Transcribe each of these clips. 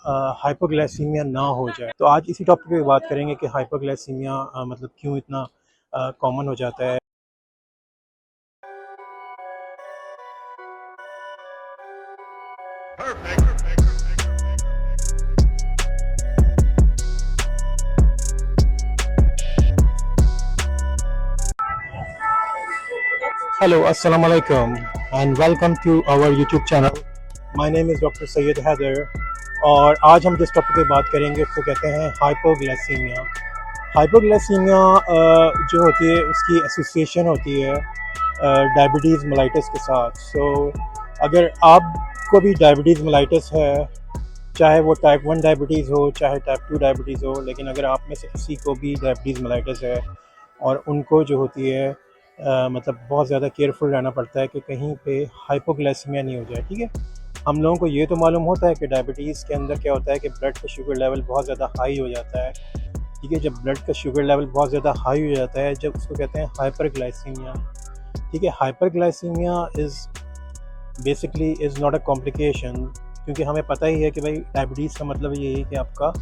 Hypoglycaemia ना हो जाए। तो आज इसी टॉपिक पे बात करेंगे कि हाइपोग्लाइसीमिया मतलब क्यों इतना कॉमन हो जाता है। हेलो, अस्सलाम वालेकुम and welcome to our YouTube channel. My name is doctor Syed Haider और आज हम जिस टॉपिक पे बात करेंगे उसको कहते हैं हाइपोग्लाइसीमिया। हाइपोग्लाइसीमिया जो होती है उसकी एसोसिएशन होती है डायबिटीज़ मेलाइटिस के साथ। अगर आपको भी डायबिटीज़ मेलाइटिस है, चाहे वो टाइप 1 डायबिटीज़ हो चाहे टाइप 2 डायबिटीज़ हो, लेकिन अगर आप में से किसी को भी डायबिटीज़ मेलाइटिस है और उनको जो होती है मतलब बहुत ज़्यादा केयरफुल रहना पड़ता है कि कहीं पे हाइपोग्लाइसीमिया नहीं हो जाए। ठीक है, हम लोगों को ये तो मालूम होता है कि डायबिटीज़ के अंदर क्या होता है कि ब्लड का शुगर लेवल बहुत ज़्यादा हाई हो जाता है। ठीक है, जब ब्लड का शुगर लेवल बहुत ज़्यादा हाई हो जाता है, जब उसको कहते हैं हाइपरग्लाइसीमिया। ठीक है, hyperglycaemia basically is not a complication, क्योंकि हमें पता ही है कि भाई डायबिटीज़ का मतलब ये है कि आपका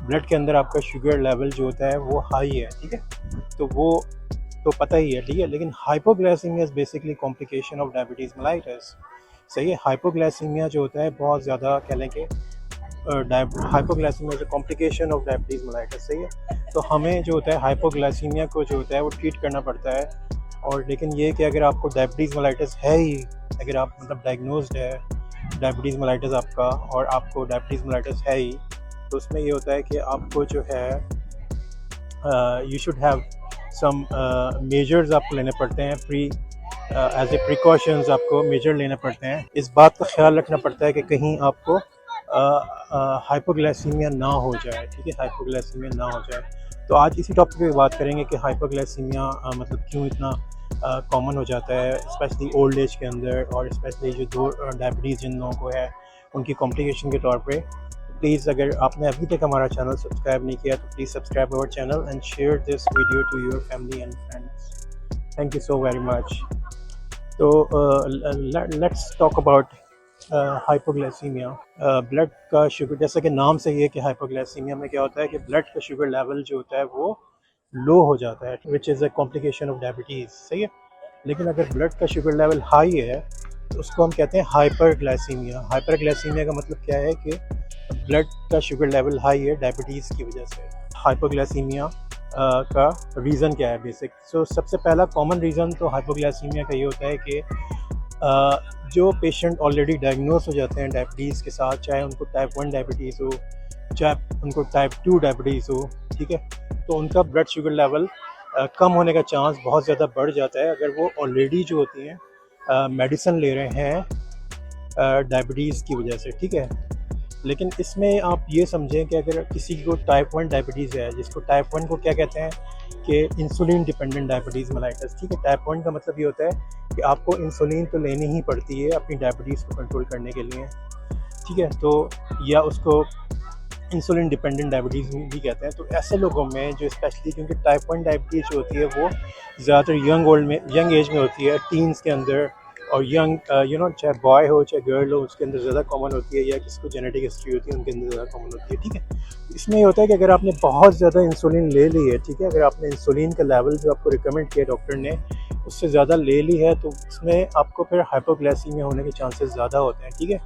ब्लड के अंदर आपका शुगर लेवल जो होता है वो हाई है। ठीक है, तो वो तो पता ही है। ठीक है, लेकिन hypoglycaemia is basically complication of diabetes mellitus. सही है, हाइपोग्लाइसीमिया जो होता है बहुत ज़्यादा कह लें कि hypoglycaemia is a complication of diabetes mellitus. सही है, तो हमें जो होता है हाइपोग्लाइसीमिया को जो होता है वो ट्रीट करना पड़ता है। और लेकिन ये कि अगर आपको डायबिटीज़ मेलाइटिस है ही, अगर आप मतलब डायग्नोस्ड है डायबिटीज़ मेलाइटिस आपका और आपको डायबिटीज़ मेलाइटिस है ही, तो उसमें ये होता है कि आपको जो है you should have some measures आपको लेने पड़ते हैं। एज ए प्रिकॉशंस आपको मेजर लेने पड़ते हैं। इस बात का ख्याल रखना पड़ता है कि कहीं आपको हाइपोग्लाइसीमिया ना हो जाए। ठीक है, हाइपोग्लाइसीमिया ना हो जाए। तो आज इसी टॉपिक पे बात करेंगे कि हाइपोग्लाइसीमिया मतलब क्यों इतना कॉमन हो जाता है, स्पेशली ओल्ड एज के अंदर, और स्पेशली जो दो डायबिटीज़ जिन लोगों को है उनकी कॉम्प्लिकेशन के तौर पे। प्लीज़ अगर आपने अभी तक हमारा चैनल सब्सक्राइब नहीं किया तो please subscribe our channel and share this video to your family and friends. Thank you so very much. तो let's talk about hypoglycaemia. Blood का शुगर, जैसा कि नाम से ही है कि हाइपोग्लाइसीमिया में क्या होता है कि ब्लड का शुगर लेवल जो होता है वो लो हो जाता है, which is a complication of diabetes. सही है, लेकिन अगर ब्लड का शुगर लेवल हाई है तो उसको हम कहते हैं हाइपरग्लाइसीमिया। हाइपरग्लाइसीमिया का मतलब क्या है कि ब्लड का शुगर लेवल हाई है डायबिटीज़ की वजह से। हाइपोग्लाइसीमिया का रीज़न क्या है बेसिक। सबसे पहला कॉमन रीज़न तो हाइपोग्लाइसीमिया का ये होता है कि जो पेशेंट ऑलरेडी डायग्नोस हो जाते हैं डायबिटीज़ के साथ, चाहे उनको टाइप 1 डायबिटीज़ हो चाहे उनको टाइप 2 डायबिटीज़ हो, ठीक है, तो उनका ब्लड शुगर लेवल कम होने का चांस बहुत ज़्यादा बढ़ जाता है अगर वो ऑलरेडी जो होती हैं मेडिसिन ले रहे हैं डायबिटीज़ की वजह से। ठीक है, लेकिन इसमें आप ये समझें कि अगर किसी को टाइप 1 डायबिटीज़ है, जिसको टाइप 1 को क्या कहते हैं कि इंसुलिन डिपेंडेंट डायबिटीज़ मेलाइटिस। ठीक है, टाइप 1 का मतलब ये होता है कि आपको इंसुलिन तो लेनी ही पड़ती है अपनी डायबिटीज़ को कंट्रोल करने के लिए। ठीक है, तो या उसको इंसुलिन डिपेंडेंट डायबिटीज़ भी कहते हैं। तो ऐसे लोगों में जो स्पेशली, क्योंकि टाइप 1 डायबिटीज़ जो होती है वो ज़्यादातर यंग एज में होती है, टीन्स के अंदर, और यंग चाहे बॉय हो चाहे गर्ल हो उसके अंदर ज़्यादा कॉमन होती है, या किसको जेनेटिक हिस्ट्री होती है उनके अंदर ज़्यादा कॉमन होती है। ठीक है, इसमें ये होता है कि अगर आपने बहुत ज़्यादा इंसुलिन ले ली है, ठीक है, अगर आपने इंसुलिन का लेवल जो आपको रिकमेंड किया डॉक्टर ने उससे ज़्यादा ले ली है, तो उसमें आपको फिर हाइपोग्लाइसीमिया होने के चांसेस ज़्यादा होते हैं। ठीक है,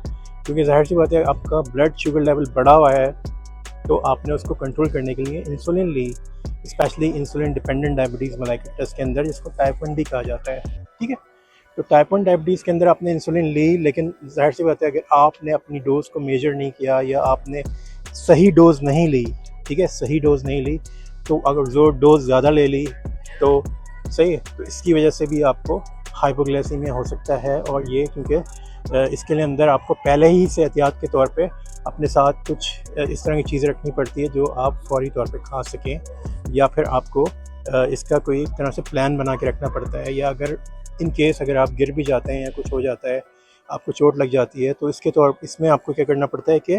क्योंकि ज़ाहिर सी बात है आपका ब्लड शुगर लेवल बढ़ा हुआ है, तो आपने उसको कंट्रोल करने के लिए इंसुलिन ली, specially insulin dependent diabetes mellitus के अंदर, जिसको टाइप 1 भी कहा जाता है। ठीक है, तो टाइप 1 डायबिटीज़ के अंदर आपने इंसुलिन ली, लेकिन ज़ाहिर सी बात है अगर आपने अपनी डोज़ को मेजर नहीं किया या आपने सही डोज़ नहीं ली, ठीक है, सही डोज़ नहीं ली, तो अगर जो डोज़ ज़्यादा ले ली तो सही है, तो इसकी वजह से भी आपको हाइपोग्लाइसीमिया हो सकता है। और ये क्योंकि इसके लिए अंदर आपको पहले ही से एहतियात के तौर पे अपने साथ कुछ इस तरह की चीज़ें रखनी पड़ती है जो आप फौरी तौर पे खा सकें, या फिर आपको इसका कोई एक तरह से प्लान बना के रखना पड़ता है। या अगर इन केस अगर आप गिर भी जाते हैं या कुछ हो जाता है, आपको चोट लग जाती है, तो इसमें आपको क्या करना पड़ता है कि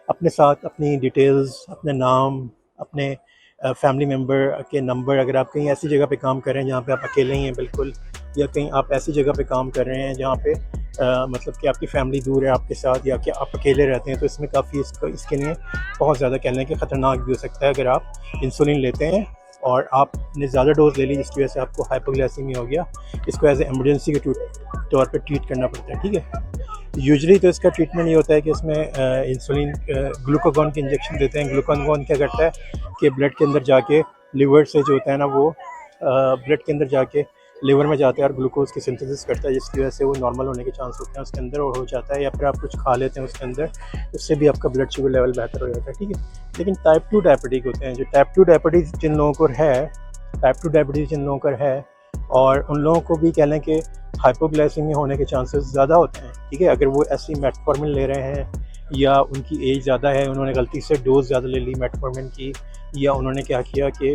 अपने साथ अपनी डिटेल्स, अपने नाम, अपने फैमिली मेम्बर के नंबर, अगर आप कहीं ऐसी जगह पे काम कर रहे हैं जहाँ पे आप अकेले ही हैं बिल्कुल, या कहीं आप ऐसी जगह पे काम कर रहे हैं जहाँ पे मतलब कि आपकी फैमिली दूर है आपके साथ या कि आप अकेले रहते हैं, तो इसमें काफ़ी इसके लिए बहुत ज़्यादा कह लें कि ख़तरनाक भी हो सकता है अगर आप इंसुलिन लेते हैं और आपने ज़्यादा डोज ले ली जिसकी वजह से आपको हाइपोग्लाइसीमिया हो गया। इसको एज ए एमरजेंसी के तौर पे ट्रीट करना पड़ता है, ठीक है। यूजुअली तो इसका ट्रीटमेंट ये होता है कि इसमें इंसुलिन ग्लूकागॉन के इंजेक्शन देते हैं। ग्लूकागॉन क्या करता है कि ब्लड के अंदर जाके लिवर से जो होता है ना वो ब्लड के अंदर जाके लिवर में जाता है और ग्लूकोज की सिंथेसिस करता है, जिसकी वजह से वो नॉर्मल होने के चांस होते हैं उसके अंदर और हो जाता है, या फिर आप कुछ खा लेते हैं उसके अंदर, उससे भी आपका ब्लड शुगर लेवल बेहतर हो जाता है, ठीक है। लेकिन टाइप 2 डायबिटीज़ होते हैं, जो टाइप 2 डायबिटीज़ जिन लोगों को है और उन लोगों को भी कह लें कि हाइपोग्लाइसीमिया होने के चांसेस ज़्यादा होते हैं, ठीक है। अगर वो ऐसी मेटफॉर्मिन ले रहे हैं या उनकी एज ज़्यादा है, उन्होंने गलती से डोज ज़्यादा ले ली मेटफॉर्मिन की, या उन्होंने क्या किया कि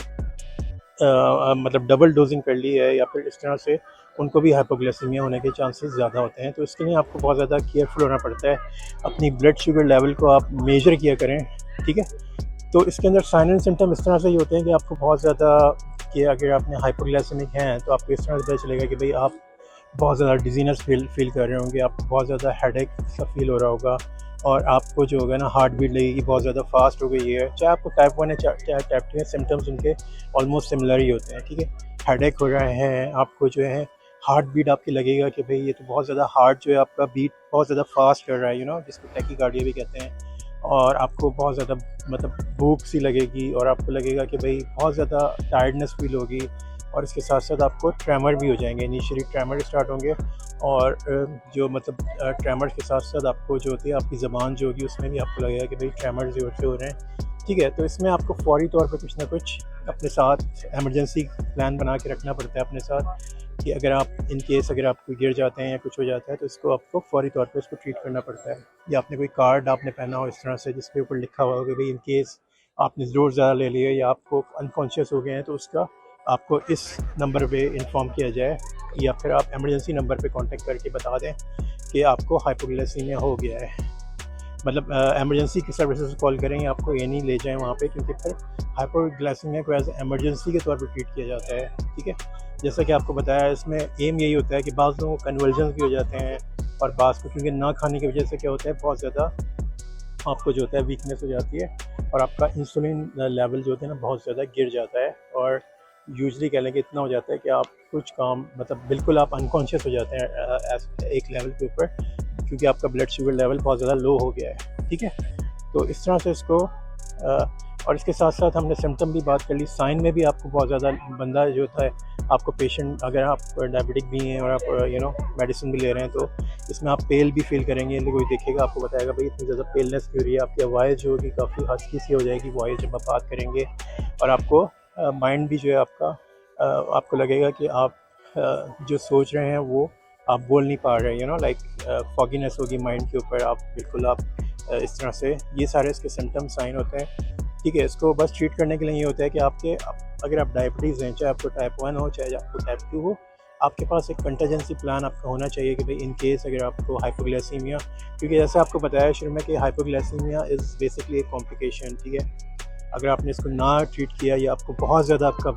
मतलब डबल डोजिंग कर ली है, या फिर इस तरह से उनको भी हाइपोग्लाइसीमिया होने के चांसेस ज़्यादा होते हैं। तो इसके लिए आपको बहुत ज़्यादा केयरफुल होना पड़ता है, अपनी ब्लड शुगर लेवल को आप मेजर किया करें, ठीक है। तो इसके अंदर साइन एंड सिम्टम इस तरह से ही होते हैं कि आपको बहुत ज़्यादा कि अगर आपने हाइपोग्लाइसेमिक हैं तो आपको इस तरह से पता चलेगा कि भाई आप बहुत ज़्यादा डिजीनेस फील कर रहे होंगे, आपको बहुत ज़्यादा हेडेक सा फील हो रहा होगा, और आपको जो होगा ना हार्ट बीट लगेगी बहुत ज़्यादा फास्ट हो गई है। चाहे आपको टाइप 1 है चाहे टाइप 2 है, सिम्टम्स उनके ऑलमोस्ट सिमिलर ही होते हैं, ठीक है। हेडेक हो रहे हैं, आपको जो है हार्ट बीट आपकी लगेगा कि भाई ये तो बहुत ज़्यादा हार्ट जो है आपका बीट बहुत ज़्यादा फास्ट कर रहा है, जिसको टैकीकार्डिया भी कहते हैं। और आपको बहुत ज़्यादा मतलब भूख सी लगेगी और आपको लगेगा कि भाई बहुत ज़्यादा टायर्डनेस फील होगी, और इसके साथ साथ आपको ट्रेमर भी हो जाएंगे, इनिशियली ट्रेमर स्टार्ट होंगे, और जो मतलब ट्रेमर के साथ साथ आपको जो होती है आपकी ज़बान जो होगी उसमें भी आपको लगेगा कि भाई ट्रेमर ज़ोर से हो रहे हैं, ठीक है। तो इसमें आपको फौरी तौर पे कुछ ना कुछ अपने साथ एमरजेंसी प्लान बना के रखना पड़ता है अपने साथ, कि अगर आप इन केस अगर आप गिर जाते हैं या कुछ हो जाता है तो इसको आपको फौरी तौर पे उसको ट्रीट करना पड़ता है। या आपने कोई कार्ड आपने पहना हो इस तरह से जिसके ऊपर लिखा हुआ हो कि भाई इन केस आपने ज़रूर ज़्यादा ले लिया या आपको अनकॉन्शियस हो गए हैं तो उसका आपको इस नंबर पे इन्फॉर्म किया जाए, या फिर आप एमरजेंसी नंबर पे कांटेक्ट करके बता दें कि आपको हाइपोग्लाइसीमिया हो गया है। मतलब एमरजेंसी की सर्विसेज कॉल करेंगे, आपको ये नहीं ले जाएं वहाँ पे, क्योंकि फिर हाइपोग्लाइसीमिया को एज एमरजेंसी के तौर पे ट्रीट किया जाता है, ठीक है। जैसा कि आपको बताया, इसमें एम यही होता है कि बाज़ लोगों को कन्वर्जन भी हो जाते हैं, और बाज़ को क्योंकि ना खाने की वजह से क्या होता है बहुत ज़्यादा आपको जो होता है वीकनेस हो जाती है, और आपका इंसुलिन लेवल जो होता है ना बहुत ज़्यादा गिर जाता है, और यूजली कह लें कि इतना हो जाता है कि आप कुछ काम मतलब बिल्कुल आप अनकॉन्शियस हो जाते हैं एक लेवल के ऊपर, क्योंकि आपका ब्लड शुगर लेवल बहुत ज़्यादा लो हो गया है, ठीक है। तो इस तरह से इसको और इसके साथ साथ हमने सिम्टम भी बात कर ली। साइन में भी आपको बहुत ज़्यादा बंदा जो होता है आपको पेशेंट, अगर आप डायबिटिक भी हैं और आप मेडिसिन भी ले रहे हैं, तो इसमें आप पेल भी फील करेंगे, कोई देखेगा आपको बताएगा भाई इतनी ज़्यादा पेलनेस क्यों हो रही है, आपकी आवाज़ जो होगी काफ़ी हस्की सी हो जाएगी वॉइस जब आप बात करेंगे, और आपको माइंड भी जो है आपका आपको लगेगा कि आप जो सोच रहे हैं वो आप बोल नहीं पा रहे, लाइक फॉगीनेस होगी माइंड के ऊपर, आप बिल्कुल आप इस तरह से, ये सारे इसके सिम्टम साइन होते हैं, ठीक है। इसको बस ट्रीट करने के लिए ये होता है कि आपके अगर आप डायबिटीज़ हैं, चाहे आपको टाइप 1 हो चाहे आपको टाइप 2 हो, आपके पास एक कंटीजेंसी प्लान आपका होना चाहिए कि भाई इन केस अगर आपको हाइपोग्लाइसीमिया, क्योंकि जैसे आपको बताया शुरू में कि हाइपोग्लाइसीमिया इज़ बेसिकली एक कॉम्प्लिकेशन, ठीक है। अगर आपने इसको ना ट्रीट किया या आपको बहुत ज़्यादा आपका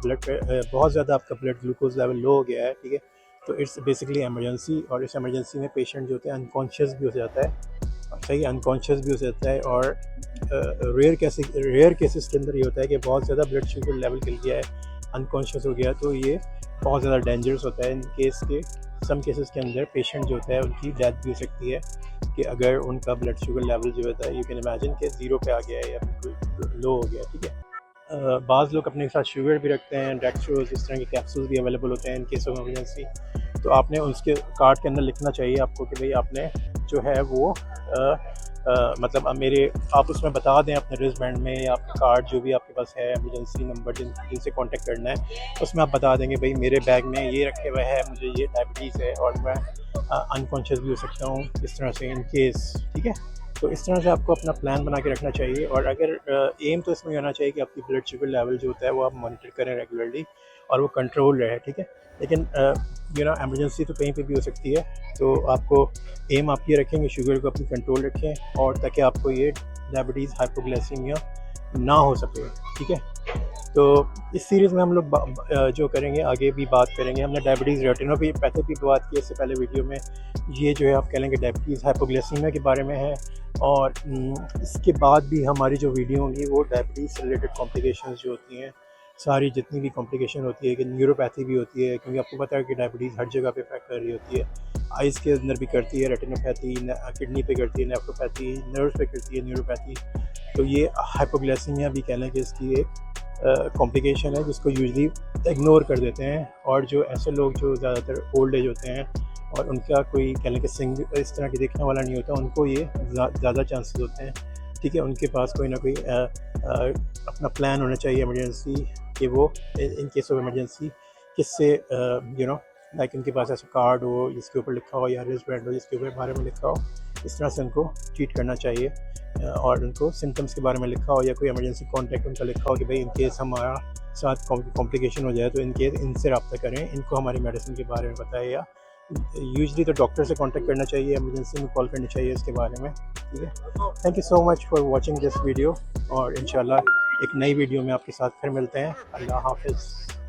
ब्लड ग्लूकोज लेवल लो हो गया है, ठीक है, तो इट्स बेसिकली एमरजेंसी, और इस एमरजेंसी में पेशेंट जो होते हैं अनकॉन्शियस भी हो जाता है, सही अनकॉन्शियस भी हो जाता है, और रेयर केसेस के अंदर ये होता है कि बहुत ज़्यादा ब्लड शुगर लेवल गिर गया है, अनकॉन्शियस हो गया, तो ये बहुत ज़्यादा डेंजरस होता है। इन केस के सम केसेस के अंदर पेशेंट जो होता है उनकी डेथ भी हो सकती है, कि अगर उनका ब्लड शुगर लेवल जो होता है यू कैन इमेजिन कि 0 पे आ गया है या फिर लो हो गया, ठीक है। बाज़ लोग अपने साथ शुगर भी रखते हैं, डेक्सट्रोज इस तरह के कैप्सूल्स भी अवेलेबल होते हैं इन केस ऑफ एमरजेंसी, तो आपने उसके कार्ड के अंदर लिखना चाहिए आपको कि भाई आपने जो है वो मतलब आप उसमें बता दें अपने रिस्ट बैंड में, या आपका कार्ड जो भी आपके पास है एमरजेंसी नंबर जिनसे कांटेक्ट करना है उसमें आप बता देंगे भाई मेरे बैग में ये रखे हुए है, मुझे ये डायबिटीज़ है और मैं अनकॉन्शियस भी हो सकता हूँ इस तरह से इन केस, ठीक है। तो इस तरह से आपको अपना प्लान बना के रखना चाहिए, और अगर एम तो इसमें होना चाहिए कि आपकी ब्लड शुगर लेवल जो होता है वो आप मॉनिटर करें रेगुलरली और वो कंट्रोल रहे, ठीक है। लेकिन एमरजेंसी तो कहीं पे भी हो सकती है, तो आपको एम आप ये रखेंगे शुगर को अपनी कंट्रोल रखें, और ताकि आपको ये डायबिटीज़ हाइपोग्लाइसीमिया ना हो सके, ठीक है। तो इस सीरीज़ में हम लोग जो करेंगे आगे भी बात करेंगे, हमने डायबिटीज़ रेटिनोपैथी भी बात की इससे पहले वीडियो में, ये जो है आप कह लेंगे डायबिटीज़ हाइपोग्लाइसीमिया के बारे में है। और इसके बाद भी हमारी जो वीडियो होंगी वो डायबिटीज़ से रिलेटेड कॉम्प्लिकेशंस जो होती हैं, सारी जितनी भी कॉम्प्लिकेशन होती है, कि न्यूरोपैथी भी होती है, क्योंकि आपको पता है कि डायबिटीज़ हर जगह पे इफेक्ट कर रही होती है। आइज़ के अंदर भी करती है रेटिनोपैथी, किडनी पे करती है नेफ्रोपैथी, नर्व्स पे करती है न्यूरोपैथी। तो ये हाइपोग्लाइसीमिया भी कह लें कि इसकी एक कॉम्प्लिकेशन है जिसको यूजली इग्नोर कर देते हैं। और जो ऐसे लोग जो ज़्यादातर ओल्ड एज होते हैं और उनका कोई कह लें कि इस तरह की देखने वाला नहीं होता, उनको ये ज़्यादा चांसेस होते हैं। ठीक है, उनके पास कोई ना कोई अपना प्लान होना चाहिए इमरजेंसी, कि वो इन केस ऑफ इमरजेंसी किससे लाइक उनके पास ऐसा कार्ड हो जिसके ऊपर लिखा हो, या रिस्ट बैंड हो जिसके ऊपर बारे में लिखा हो, इस तरह से उनको ट्रीट करना चाहिए। और उनको सिम्टम्स के बारे में लिखा हो, या कोई इमरजेंसी कॉन्टैक्ट उनका लिखा हो कि भाई इन केस हमारा साथ कॉम्प्लिकेशन हो जाए तो इनसे रब्ता करें, इनको हमारी मेडिसिन के बारे में बताएं। या यूजली तो डॉक्टर से कांटेक्ट करना चाहिए, इमरजेंसी में कॉल करनी चाहिए इसके बारे में। ठीक है, thank you so much for watching this video, और इंशाल्लाह एक नई वीडियो में आपके साथ फिर मिलते हैं। अल्लाह हाफिज़।